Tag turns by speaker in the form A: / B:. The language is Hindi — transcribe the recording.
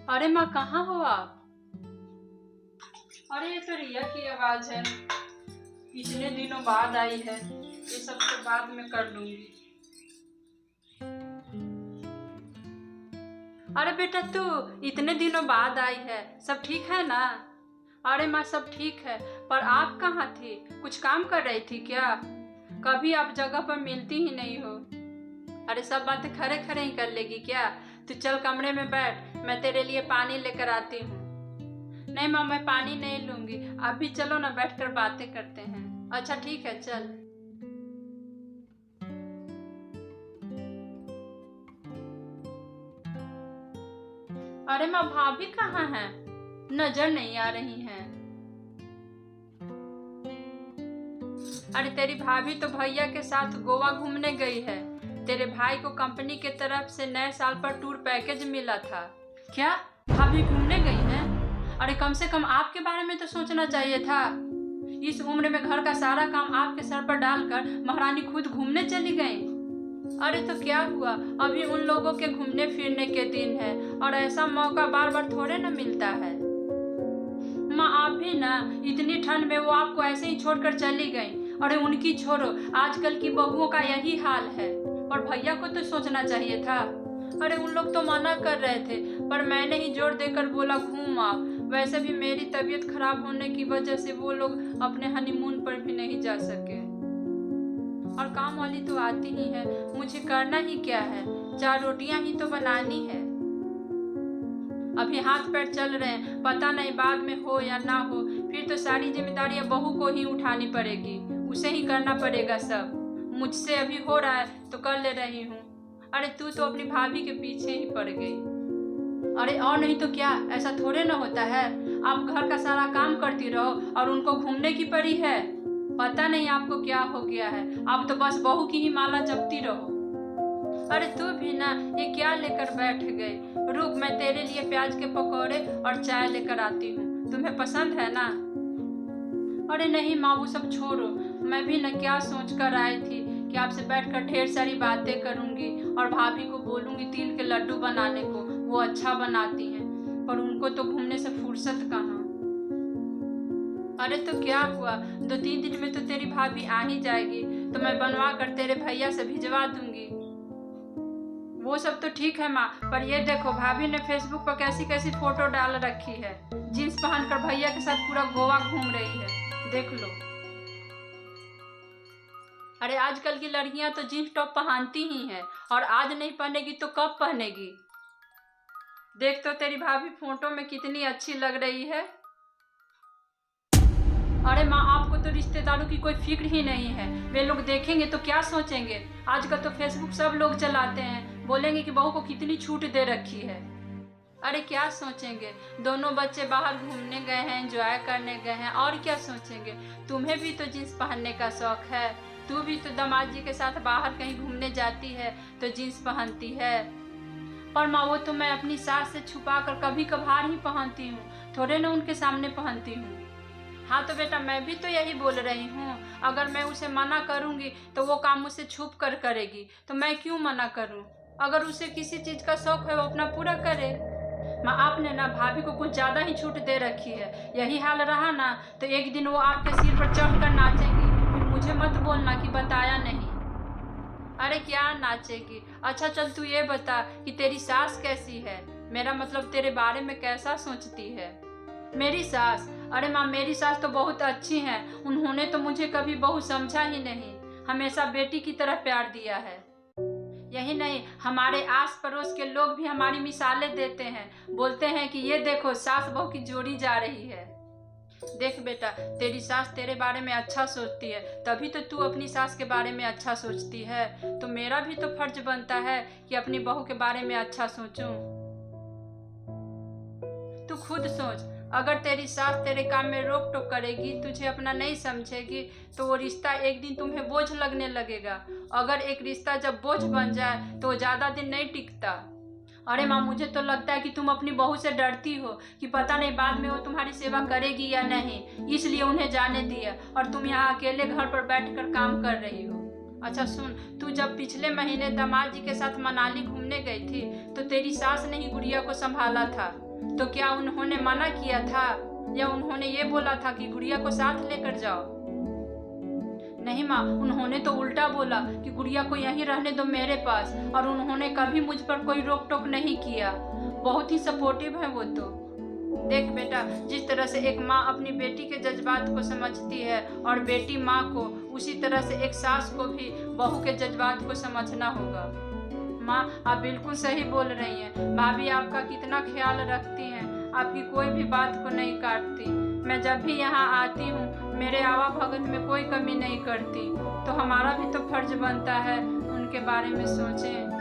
A: अरे माँ, कहाँ हो आप? अरे ये तो रिया की आवाज है। इतने दिनों बाद आई है। ये सब तो बाद में कर लूंगी। अरे बेटा, तू इतने दिनों बाद आई है, सब ठीक है ना? अरे माँ, सब ठीक है। पर आप कहाँ थी? कुछ काम कर रही थी क्या? कभी आप जगह पर मिलती ही नहीं हो। अरे सब बातें खड़े खड़े ही कर लेगी क्या? तू चल कमरे में बैठ, मैं तेरे लिए पानी लेकर आती हूँ। नहीं माँ, मैं पानी नहीं लूंगी। आप भी चलो ना, बैठकर बातें करते हैं। अच्छा ठीक है, चल। अरे माँ, भाभी कहाँ हैं? नजर नहीं आ रही हैं। अरे तेरी भाभी तो भैया के साथ गोवा घूमने गई है। तेरे भाई को कंपनी के तरफ से नए साल पर टूर पैकेज मिला था। क्या भाभी घूमने गई हैं? अरे कम से कम आपके बारे में तो सोचना चाहिए था। इस उम्र में घर का सारा काम आपके सर पर डालकर महारानी खुद घूमने चली गई। अरे तो क्या हुआ, अभी उन लोगों के घूमने फिरने के दिन है और ऐसा मौका बार बार थोड़े न मिलता है। माँ आप भी ना, इतनी ठंड में वो आपको ऐसे ही छोड़कर चली गई। अरे उनकी छोड़ो, आजकल की बहुओं का यही हाल है। और भैया को तो सोचना चाहिए था। अरे उन लोग तो मना कर रहे थे, पर मैंने ही जोर देकर बोला घूम आओ। वैसे भी मेरी तबीयत खराब होने की वजह से वो लोग अपने हनीमून पर भी नहीं जा सके। और काम वाली तो आती ही है, मुझे करना ही क्या है? 4 रोटियां ही तो बनानी है। अभी हाथ पैर चल रहे हैं, पता नहीं बाद में हो या ना हो, फिर तो सारी जिम्मेदारियां बहू को ही उठानी पड़ेगी। उसे ही करना पड़ेगा सब। मुझसे अभी हो रहा है तो कर ले रही हूँ। अरे तू तो अपनी भाभी के पीछे ही पड़ गई। अरे और नहीं तो क्या, ऐसा थोड़े ना होता है। आप घर का सारा काम करती रहो और उनको घूमने की पड़ी है। पता नहीं आपको क्या हो गया है, आप तो बस बहू की ही माला जपती रहो। अरे तू भी ना, ये क्या लेकर बैठ गई? रुक, मैं तेरे लिए प्याज के पकौड़े और चाय लेकर आती हूँ, तुम्हें पसंद है ना? अरे नहीं माँ, वो सब छोड़ो। मैं भी ना क्या सोच कर आई थी कि आपसे बैठकर ढेर सारी बातें करूंगी और भाभी को बोलूंगी तिल के लड्डू बनाने को, वो अच्छा बनाती हैं। पर उनको तो घूमने से फुर्सत कहाँ। अरे तो क्या हुआ, 2-3 दिन में तो तेरी भाभी आ ही जाएगी, तो मैं बनवा कर तेरे भैया से भिजवा दूंगी। वो सब तो ठीक है माँ, पर ये देखो भाभी ने फेसबुक पर कैसी कैसी फोटो डाल रखी है। जीन्स पहनकर भैया के साथ पूरा गोवा घूम रही है, देख लो। अरे आजकल की लड़कियां तो जीन्स टॉप पहनती ही हैं, और आज नहीं पहनेगी तो कब पहनेगी? देख तो तेरी भाभी फोटो में कितनी अच्छी लग रही है। अरे माँ, आपको तो रिश्तेदारों की कोई फिक्र ही नहीं है। वे लोग देखेंगे तो क्या सोचेंगे? आजकल तो फेसबुक सब लोग चलाते हैं, बोलेंगे कि बहू को कितनी छूट दे रखी है। अरे क्या सोचेंगे, दोनों बच्चे बाहर घूमने गए हैं, एंजॉय करने गए हैं, और क्या सोचेंगे? तुम्हें भी तो जीन्स पहनने का शौक है, तू भी तो दामाद जी के साथ बाहर कहीं घूमने जाती है तो जीन्स पहनती है। पर माँ, वो तो मैं अपनी सास से छुपा कर कभी कभार ही पहनती हूँ, थोड़े ना उनके सामने पहनती हूँ। हाँ तो बेटा, मैं भी तो यही बोल रही हूँ, अगर मैं उसे मना करूँगी तो वो काम मुझसे छुप कर करेगी, तो मैं क्यों मना करूँ? अगर उसे किसी चीज़ का शौक है वो अपना पूरा करे। माँ, आपने ना भाभी को कुछ ज़्यादा ही छूट दे रखी है। यही हाल रहा ना तो एक दिन वो आपके सिर पर चढ़ कर नाचेगी, फिर मुझे मत बोलना कि बताया नहीं। अरे क्या नाचेगी? अच्छा चल, तू ये बता कि तेरी सास कैसी है? मेरा मतलब तेरे बारे में कैसा सोचती है? मेरी सास? अरे माँ, मेरी सास तो बहुत अच्छी हैं। उन्होंने तो मुझे कभी बहू समझा ही नहीं, हमेशा बेटी की तरह प्यार दिया है। यही नहीं, हमारे आस पड़ोस के लोग भी हमारी मिसालें देते हैं, बोलते हैं कि ये देखो सास बहू की जोड़ी जा रही है। देख बेटा, तेरी सास तेरे बारे में अच्छा सोचती है, तभी तो तू अपनी सास के बारे में अच्छा सोचती है। तो मेरा भी तो फर्ज बनता है कि अपनी बहू के बारे में अच्छा सोचूं। तू खुद सोच, अगर तेरी सास तेरे काम में रोक टोक करेगी, तुझे अपना नहीं समझेगी, तो वो रिश्ता एक दिन तुम्हें बोझ लगने लगेगा। अगर एक रिश्ता जब बोझ बन जाए तो वो ज़्यादा दिन नहीं टिकता। अरे माँ, मुझे तो लगता है कि तुम अपनी बहू से डरती हो कि पता नहीं बाद में वो तुम्हारी सेवा करेगी या नहीं, इसलिए उन्हें जाने दिया और तुम यहाँ अकेले घर पर बैठकर काम कर रही हो। अच्छा सुन, तू जब पिछले महीने दामाद जी के साथ मनाली घूमने गई थी तो तेरी सास ने ही गुड़िया को संभाला था। तो क्या उन्होंने मना किया था या उन्होंने ये बोला था कि गुड़िया को साथ लेकर जाओ? नहीं माँ, उन्होंने तो उल्टा बोला कि गुड़िया को यहीं रहने दो मेरे पास, और उन्होंने कभी मुझ पर कोई रोक टोक नहीं किया। बहुत ही सपोर्टिव है वो तो। देख बेटा, जिस तरह से एक माँ अपनी बेटी के जज्बात को समझती है और बेटी माँ को, उसी तरह से एक सास को भी बहू के जज्बात को समझना होगा। माँ, आप बिल्कुल सही बोल रही हैं। भाभी आपका कितना ख्याल रखती हैं, आपकी कोई भी बात को नहीं काटती। मैं जब भी यहाँ आती हूँ मेरे आवा भगत में कोई कमी नहीं करती, तो हमारा भी तो फर्ज बनता है उनके बारे में सोचें।